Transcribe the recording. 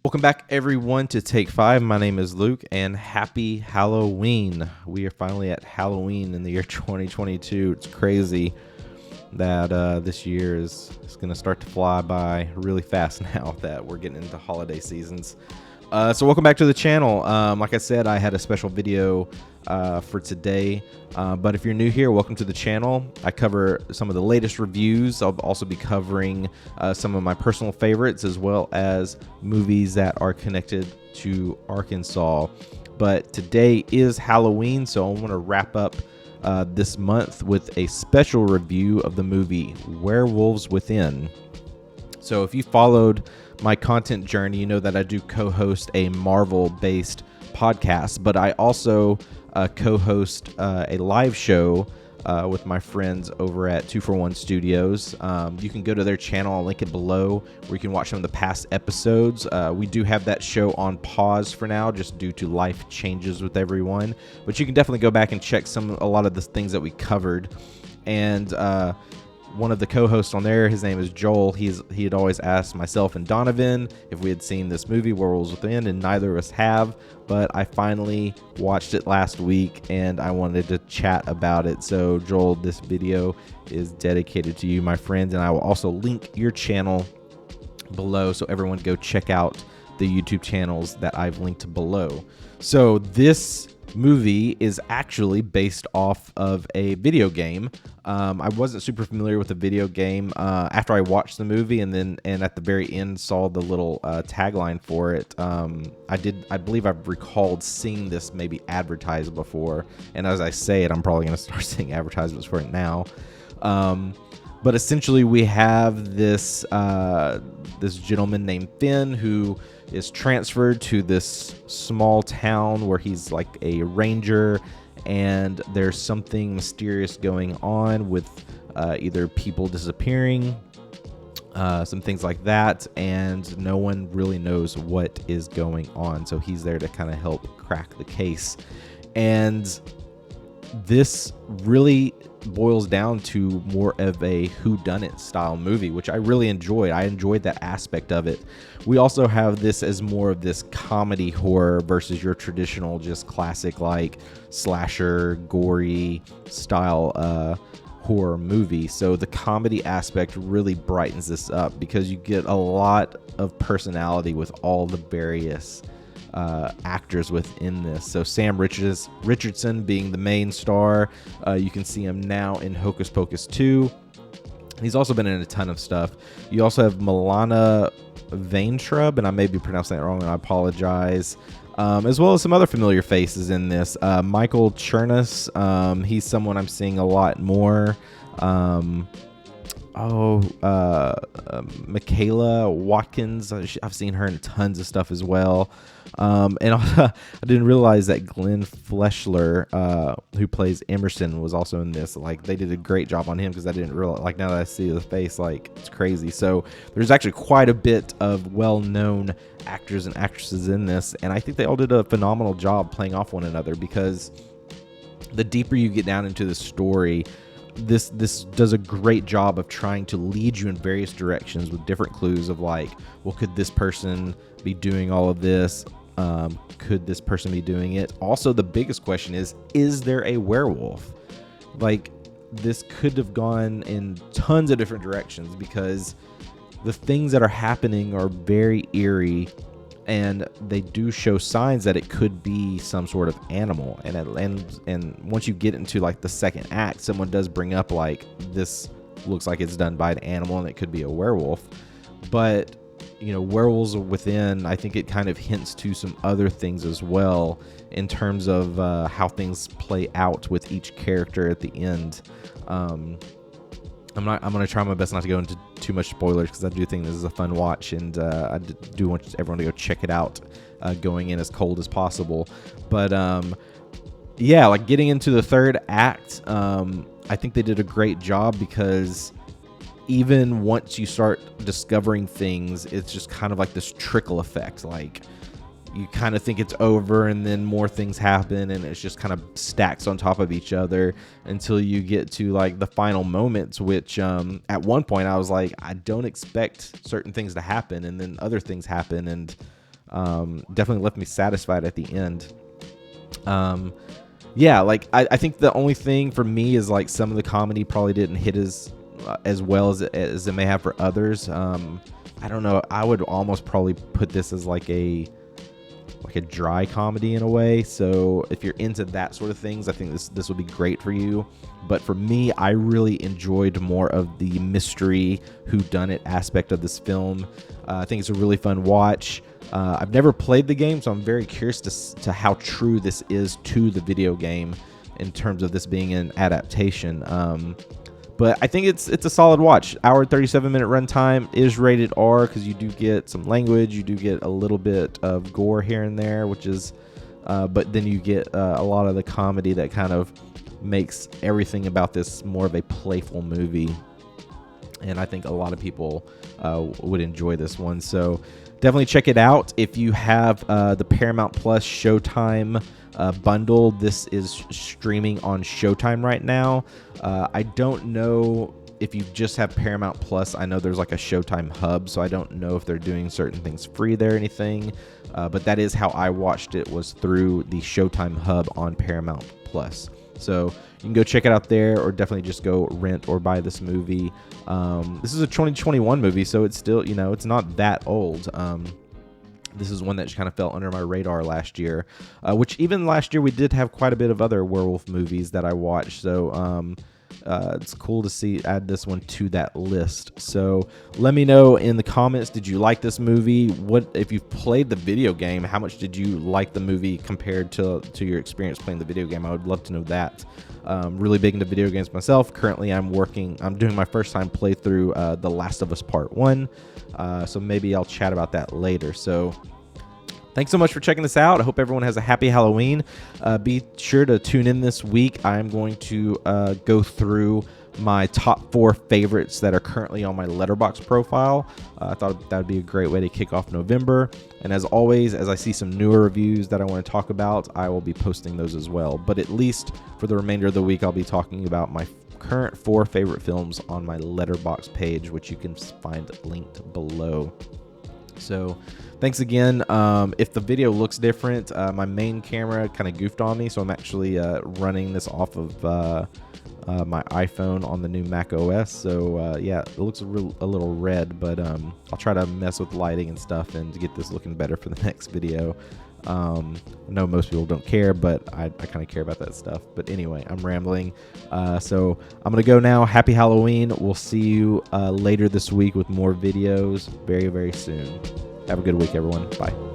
Welcome back, everyone, to Take 5. My name is Luke, and happy Halloween. We are finally at Halloween in the year 2022. It's crazy that this year is going to start to fly by really fast now that we're getting into holiday seasons. So welcome back to the channel. Like I said, I had a special video for today, but if you're new here, welcome to the channel. I cover some of the latest reviews. I'll also be covering some of my personal favorites as well as movies that are connected to Arkansas. But today is Halloween, so I want to wrap up this month with a special review of the movie Werewolves Within. So if you followed my content journey, you know that I do co-host a Marvel-based podcast, but I also co-host a live show with my friends over at 241 Studios. You can go to their channel, I'll link it below, where you can watch some of the past episodes. We do have that show on pause for now, just due to life changes with everyone, but you can definitely go back and check a lot of the things that we covered. And one of the co-hosts on there, his name is Joel. He had always asked myself and Donovan if we had seen this movie, Werewolves Within, and neither of us have. But I finally watched it last week, and I wanted to chat about it. So, Joel, this video is dedicated to you, my friend, and I will also link your channel below, so everyone go check out the YouTube channels that I've linked below. So, this movie is actually based off of a video game. I wasn't super familiar with the video game after I watched the movie, and at the very end saw the little tagline for it. I believe I've recalled seeing this maybe advertised before, and as I say it, I'm probably going to start seeing advertisements for it now. But essentially, we have this gentleman named Finn who is transferred to this small town where he's like a ranger, and there's something mysterious going on with either people disappearing, some things like that, and no one really knows what is going on. So he's there to kind of help crack the case. And this really boils down to more of a whodunit style movie, which I really enjoyed. I enjoyed that aspect of it. We also have this as more of this comedy horror versus your traditional just classic like slasher gory style horror movie. So the comedy aspect really brightens this up because you get a lot of personality with all the various actors within this. So Sam Richardson being the main star. You can see him now in Hocus Pocus 2. He's also been in a ton of stuff. You also have Milana Vayntrub, and I may be pronouncing that wrong, and I apologize. As well as some other familiar faces in this. Michael Chernus, he's someone I'm seeing a lot more. Michaela, Watkins, I've seen her in tons of stuff as well. And I didn't realize that Glenn Fleshler, who plays Emerson, was also in this. Like, they did a great job on him because I didn't realize, like, now that I see the face, like, it's crazy. So there's actually quite a bit of well-known actors and actresses in this, and I think they all did a phenomenal job playing off one another, because the deeper you get down into the story, this does a great job of trying to lead you in various directions with different clues of like, well, could this person be doing all of this? Could this person be doing it? Also, the biggest question is there a werewolf? Like, this could have gone in tons of different directions because the things that are happening are very eerie, and they do show signs that it could be some sort of animal. And once you get into like the second act, someone does bring up like, this looks like it's done by an animal and it could be a werewolf. But, you know, Werewolves Within, I think it kind of hints to some other things as well in terms of how things play out with each character at the end. I'm going to try my best not to go into too much spoilers because I do think this is a fun watch, and I do want everyone to go check it out going in as cold as possible. But yeah, like getting into the third act, I think they did a great job because even once you start discovering things, it's just kind of like this trickle effect. Like, you kind of think it's over, and then more things happen, and it's just kind of stacks on top of each other until you get to like the final moments, which at one point I was like, I don't expect certain things to happen, and then other things happen, and Definitely left me satisfied at the end. Yeah, like I think the only thing for me is like some of the comedy probably didn't hit as well as it may have for others. I don't know. I would almost probably put this as like a dry comedy in a way. So if you're into that sort of things, I think this would be great for you. But for me, I really enjoyed more of the mystery whodunit aspect of this film. I think it's a really fun watch. I've never played the game, so I'm very curious to how true this is to the video game in terms of this being an adaptation. But I think it's a solid watch. Hour 37-minute runtime, is rated R because you do get some language, you do get a little bit of gore here and there, which is, but then you get a lot of the comedy that kind of makes everything about this more of a playful movie. And I think a lot of people would enjoy this one. So definitely check it out. If you have the Paramount Plus Showtime bundle, this is streaming on Showtime right now. I don't know if you just have Paramount Plus. I know there's like a Showtime hub, so I don't know if they're doing certain things free there or anything. But that is how I watched it, was through the Showtime hub on Paramount Plus. So you can go check it out there, or definitely just go rent or buy this movie. This is a 2021 movie, so it's still, it's not that old. This is one that just kind of fell under my radar last year, which even last year we did have quite a bit of other werewolf movies that I watched. So it's cool to add this one to that list. So let me know in the comments, did you like this movie? What, if you've played the video game, how much did you like the movie compared to your experience playing the video game? I would love to know that. Really big into video games myself. Currently I'm doing my first time playthrough The Last of Us Part 1. So maybe I'll chat about that later. So thanks so much for checking this out. I hope everyone has a happy Halloween. Be sure to tune in this week. I'm going to go through my top 4 favorites that are currently on my Letterboxd profile. I thought that would be a great way to kick off November. And as always, as I see some newer reviews that I want to talk about, I will be posting those as well. But at least for the remainder of the week, I'll be talking about my current 4 favorite films on my Letterboxd page, which you can find linked below. So thanks again. If the video looks different, my main camera kind of goofed on me, so I'm actually running this off of my iPhone on the new Mac OS. So yeah, it looks a little red, but I'll try to mess with lighting and stuff and to get this looking better for the next video. I know most people don't care, but I kind of care about that stuff. But anyway, I'm rambling. So I'm going to go now. Happy Halloween. We'll see you later this week with more videos very, very soon. Have a good week, everyone. Bye.